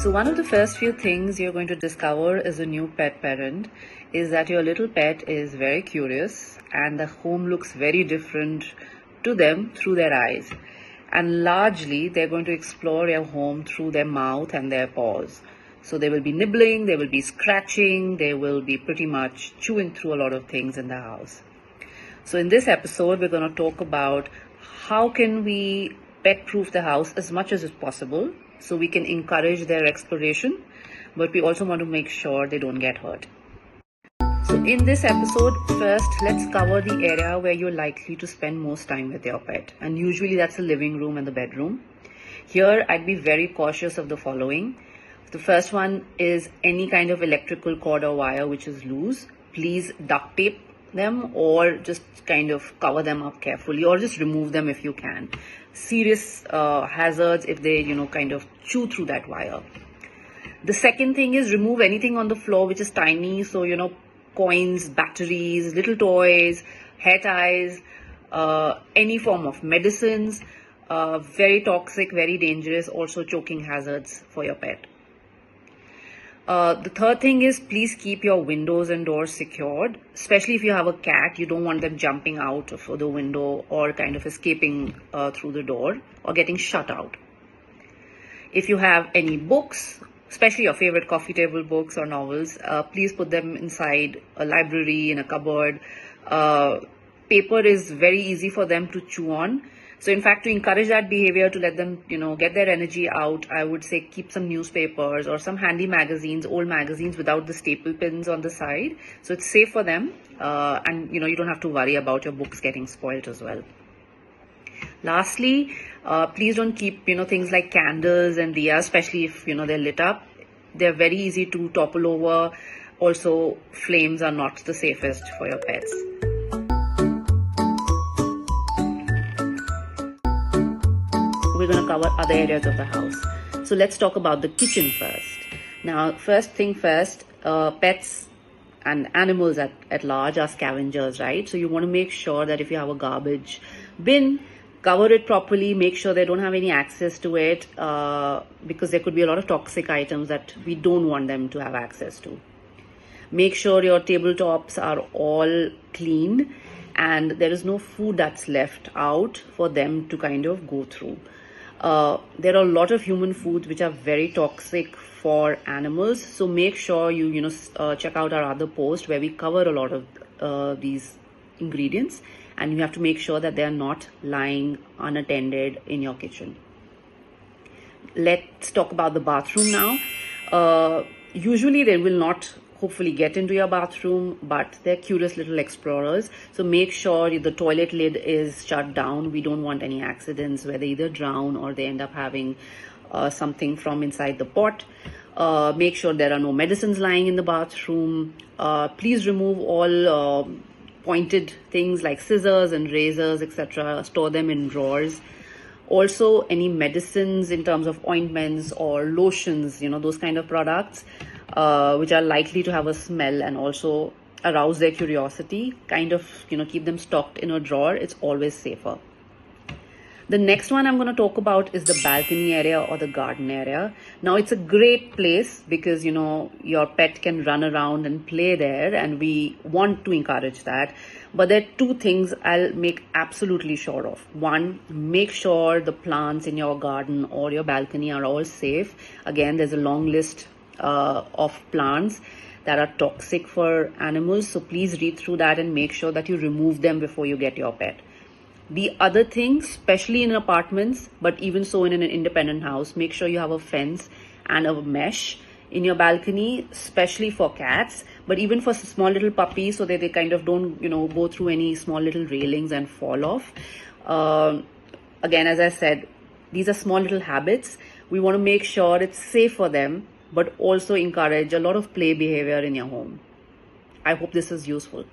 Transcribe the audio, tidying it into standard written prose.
So one of the first few things you're going to discover as a new pet parent is that your little pet is very curious and the home looks very different to them through their eyes. And largely they're going to explore your home through their mouth and their paws. So they will be nibbling, they will be scratching, they will be pretty much chewing through a lot of things in the house. So in this episode, we're going to talk about how can we pet-proof the house as much as is possible so we can encourage their exploration, but we also want to make sure they don't get hurt. So in this episode, first, let's cover the area where you're likely to spend most time with your pet. And usually that's the living room and the bedroom. Here, I'd be very cautious of the following. The first one is any kind of electrical cord or wire which is loose. Please duct tape them or just kind of cover them up carefully, or just remove them if you can. Serious hazards if they kind of chew through that wire. The second thing is remove anything on the floor which is tiny, so coins, batteries, little toys, hair ties, any form of medicines, very toxic, very dangerous, also choking hazards for your pet. The third thing is please keep your windows and doors secured, especially if you have a cat. You don't want them jumping out of the window or kind of escaping through the door or getting shut out. If you have any books, especially your favorite coffee table books or novels, please put them inside a library, in a cupboard. Paper is very easy for them to chew on. So in fact, to encourage that behavior, to let them, get their energy out, I would say keep some newspapers or some handy magazines, old magazines without the staple pins on the side. So it's safe for them. And, you don't have to worry about your books getting spoiled as well. Lastly, please don't keep, things like candles and diyas, especially if, they're lit up. They're very easy to topple over. Also, flames are not the safest for your pets. We're going to cover other areas of the house. So let's talk about the kitchen first. Now, first thing first, pets and animals at large are scavengers, right? So you want to make sure that if you have a garbage bin, cover it properly, make sure they don't have any access to it, because there could be a lot of toxic items that we don't want them to have access to. Make sure your tabletops are all clean and there is no food that's left out for them to kind of go through. There are a lot of human foods which are very toxic for animals, so make sure you check out our other post where we cover a lot of these ingredients, and you have to make sure that they are not lying unattended in your kitchen. Let's talk about the bathroom now. Usually they will not hopefully get into your bathroom, but they're curious little explorers. So make sure the toilet lid is shut down. We don't want any accidents where they either drown or they end up having something from inside the pot. Make sure there are no medicines lying in the bathroom. Please remove all pointed things like scissors and razors, etc. Store them in drawers. Also, any medicines in terms of ointments or lotions, those kind of products, which are likely to have a smell and also arouse their curiosity, kind of, keep them stocked in a drawer. It's always safer. The next one I'm going to talk about is the balcony area or the garden area. Now, it's a great place because, your pet can run around and play there, and we want to encourage that. But there are two things I'll make absolutely sure of. One, make sure the plants in your garden or your balcony are all safe. Again, there's a long list of plants that are toxic for animals. So please read through that and make sure that you remove them before you get your pet. The other thing, especially in apartments, but even so in an independent house, make sure you have a fence and a mesh in your balcony, especially for cats, but even for small little puppies, so that they kind of don't, go through any small little railings and fall off. Again, as I said, these are small little habits. We want to make sure it's safe for them, but also encourage a lot of play behavior in your home. I hope this is useful.